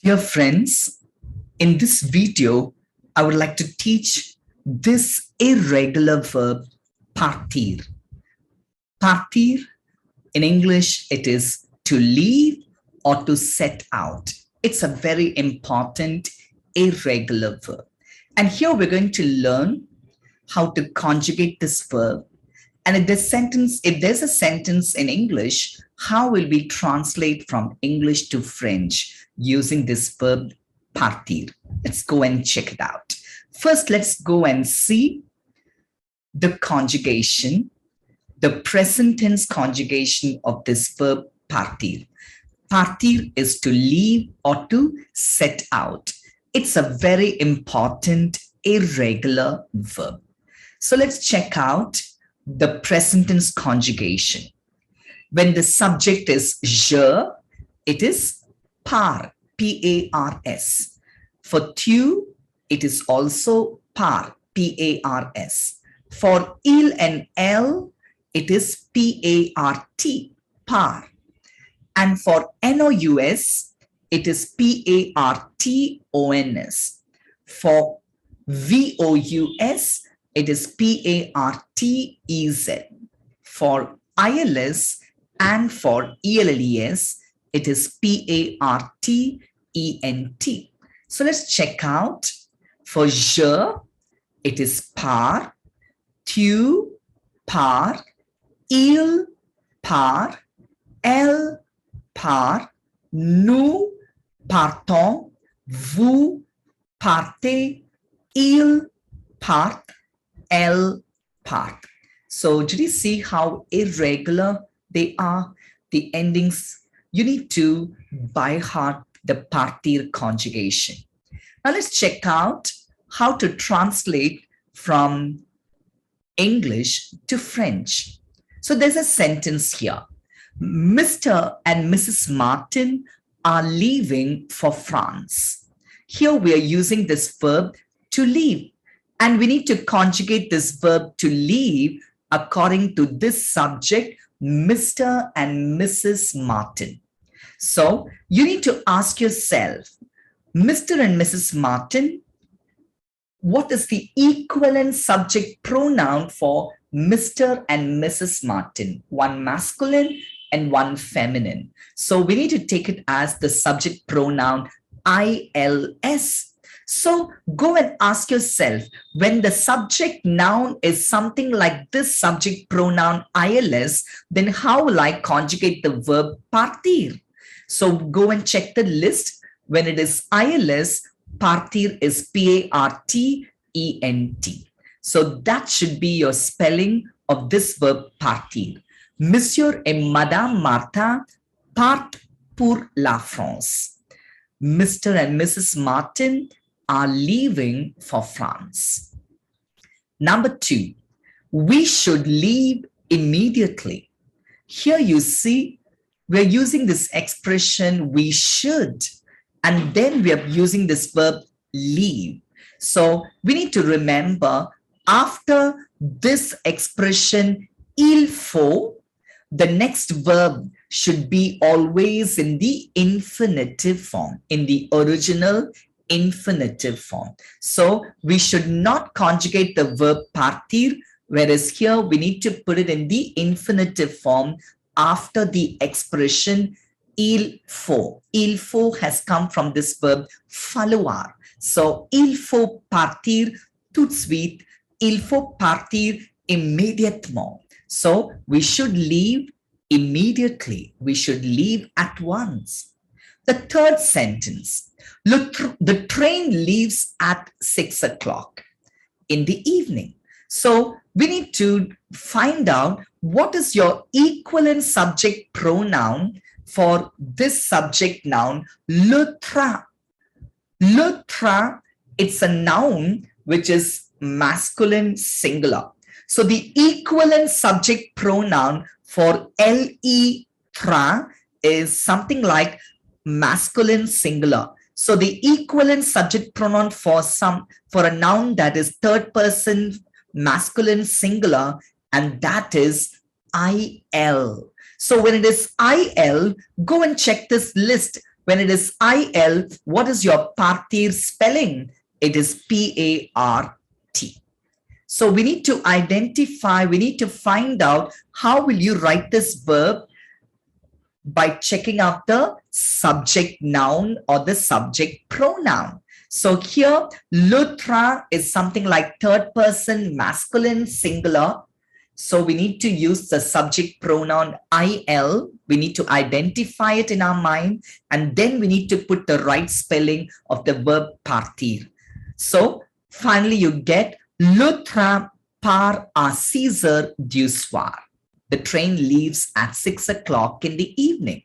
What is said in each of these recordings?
Dear friends, in this video, I would like to teach this irregular verb partir. Partir, in English, it is to leave or to set out. It's a very important irregular verb. And here we're going to learn how to conjugate this verb. And if there's a sentence in English, how will we translate from English to French using this verb partir? Let's go and check it out. First, let's go and see the conjugation, the present tense conjugation of this verb partir. Partir is to leave or to set out. It's a very important irregular verb. So let's check out the present tense conjugation. When the subject is je, it is par, P-A-R-S. For tu, it is also par, P-A-R-S. For il and elle, it is P-A-R-T, par. And for nous, it is P-A-R-T-O-N-S. For vous, it is P-A-R-T-E-Z. For ILS and for ELLES, it is P-A-R-T-E-N-T. So let's check out. For je, it is par, tu, par, il, par, elle, par, nous partons, vous partez, il part, elle part. So did you see how irregular they are? The endings, you need to by heart the partir conjugation. Now let's check out how to translate from English to French. So there's a sentence here. Mr. and Mrs. Martin are leaving for France. Here we are using this verb to leave. And we need to conjugate this verb to leave according to this subject, Mr. and Mrs. Martin. So you need to ask yourself, Mr. and Mrs. Martin, what is the equivalent subject pronoun for Mr. and Mrs. Martin? One masculine and one feminine. So we need to take it as the subject pronoun ILS. So go and ask yourself, when the subject noun is something like this subject pronoun ILS, then how will I conjugate the verb partir? So go and check the list. When it is ILS, partir is P-A-R-T-E-N-T. So that should be your spelling of this verb partir. Monsieur et Madame Martin partent pour la France. Mr. and Mrs. Martin are leaving for France. Number 2, we should leave immediately. Here you see, we're using this expression we should, and then we are using this verb leave. So we need to remember after this expression il faut, the next verb should be always in the infinitive form, in the original infinitive form. So we should not conjugate the verb partir, whereas here we need to put it in the infinitive form after the expression il faut. Il faut has come from this verb falloir. So il faut partir tout de suite. Il faut partir immédiatement. So we should leave immediately. We should leave at once. The third sentence, the train leaves at 6 o'clock in the evening. So we need to find out what is your equivalent subject pronoun for this subject noun, le train. Le train, it's a noun which is masculine singular. So the equivalent subject pronoun for le train is something like masculine singular. So the equivalent subject pronoun for a noun that is third person masculine singular, and that is il. So when it is il, go and check this list. When it is IL, what is your partir spelling? It is PART. So we need to identify, we need to find out how will you write this verb by checking out the subject noun or the subject pronoun. So here, le train is something like third person masculine singular. So we need to use the subject pronoun IL. We need to identify it in our mind, and then we need to put the right spelling of the verb partir. So finally you get le train part à 6 heures du soir. The train leaves at 6 o'clock in the evening.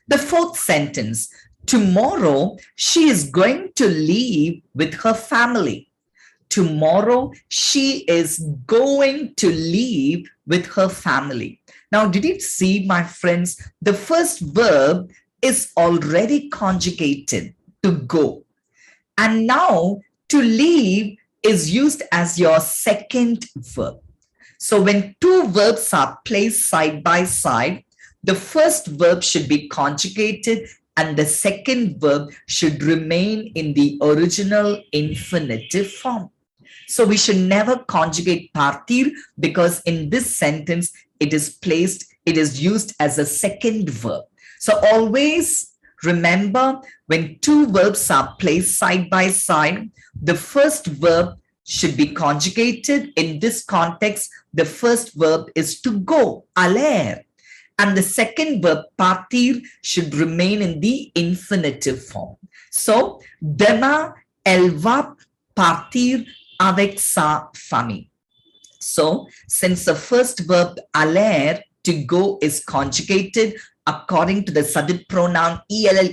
The fourth sentence, tomorrow she is going to leave with her family. Tomorrow she is going to leave with her family. Now, did you see, my friends, the first verb is already conjugated, to go. And now to leave is used as your second verb. So when two verbs are placed side by side, the first verb should be conjugated and the second verb should remain in the original infinitive form. So we should never conjugate partir, because in this sentence, it is used as a second verb. So always remember, when two verbs are placed side by side, the first verb should be conjugated. In this context, the first verb is to go, aller. And the second verb, partir, should remain in the infinitive form. So, demain, elle va partir avec sa famille. So, since the first verb aller, to go, is conjugated according to the subject pronoun elle,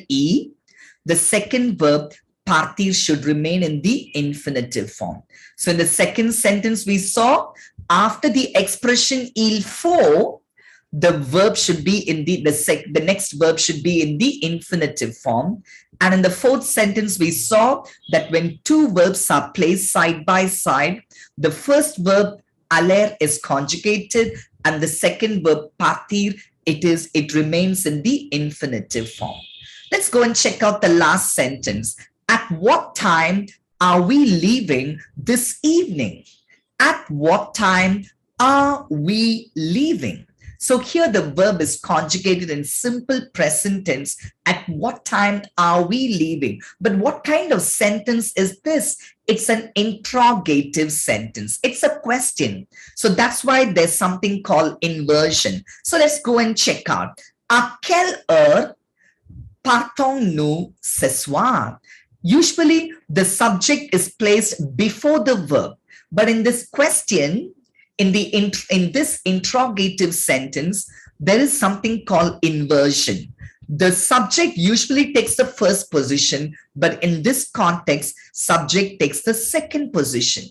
the second verb partir should remain in the infinitive form. So in the second sentence we saw, after the expression il faut, the verb should be in the next verb should be in the infinitive form. And in the fourth sentence, we saw that when two verbs are placed side by side, the first verb aller is conjugated and the second verb partir, it remains in the infinitive form. Let's go and check out the last sentence. At what time are we leaving this evening? At what time are we leaving? So here the verb is conjugated in simple present tense. At what time are we leaving? But what kind of sentence is this? It's an interrogative sentence. It's a question. So that's why there's something called inversion. So let's go and check out. À quelle heure partons-nous ce soir? Usually the subject is placed before the verb. But in this question, in this interrogative sentence, there is something called inversion. The subject usually takes the first position, but in this context, subject takes the second position.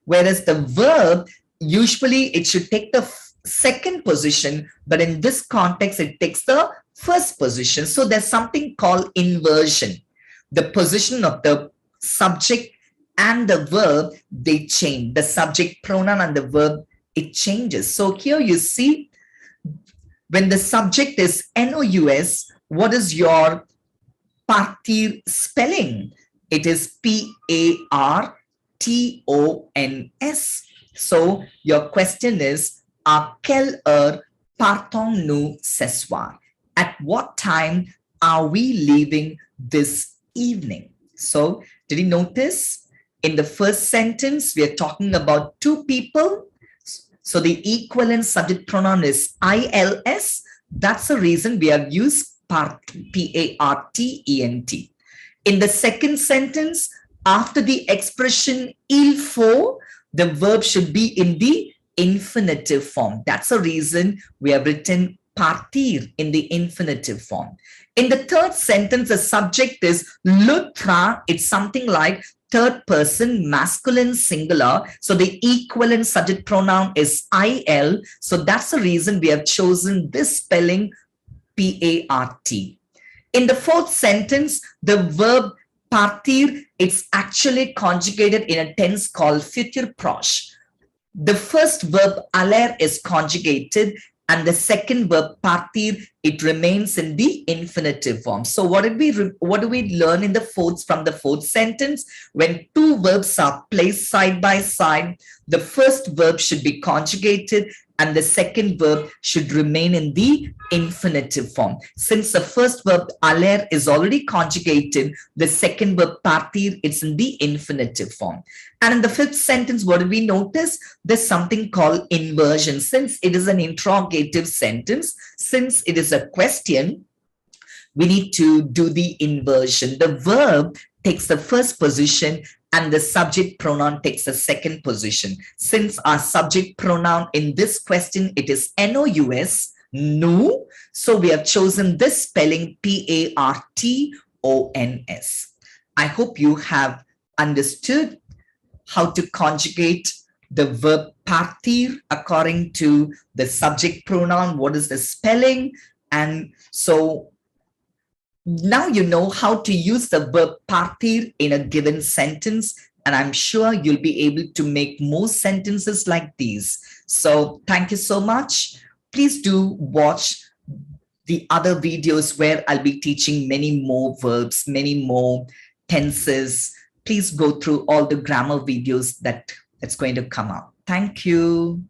Whereas the verb, usually it should take the second position, but in this context, it takes the first position. So there's something called inversion. The position of the subject and the verb, they change. The subject pronoun and the verb, it changes. So here you see, when the subject is nous, what is your partir spelling? It is PARTONS. So your question is, à quelle heure partons-nous ce soir? At what time are we leaving this evening? So did you notice? In the first sentence, we are talking about two people. So the equivalent subject pronoun is ILS. That's the reason we have used PARTENT. In the second sentence, after the expression il faut, the verb should be in the infinitive form. That's the reason we have written partir in the infinitive form. In the third sentence, the subject is le train. It's something like third person masculine singular. So the equivalent subject pronoun is IL. So that's the reason we have chosen this spelling PART. In the fourth sentence, the verb partir, it's actually conjugated in a tense called futur proche. The first verb aller is conjugated and the second verb partir, it remains in the infinitive form. So what do we learn in the from the fourth sentence? When two verbs are placed side by side, the first verb should be conjugated and the second verb should remain in the infinitive form. Since the first verb aller is already conjugated, the second verb partir is in the infinitive form. And in the fifth sentence, what did we notice? There's something called inversion. Since it is an interrogative sentence, since it is a question, we need to do the inversion. The verb takes the first position and the subject pronoun takes the second position. Since our subject pronoun in this question, it is nous, no. So we have chosen this spelling PARTONS. I hope you have understood how to conjugate the verb partir according to the subject pronoun, what is the spelling. And so now you know how to use the verb partir in a given sentence, and I'm sure you'll be able to make more sentences like these. So thank you so much. Please do watch the other videos where I'll be teaching many more verbs, many more tenses. Please go through all the grammar videos that's going to come out. Thank you.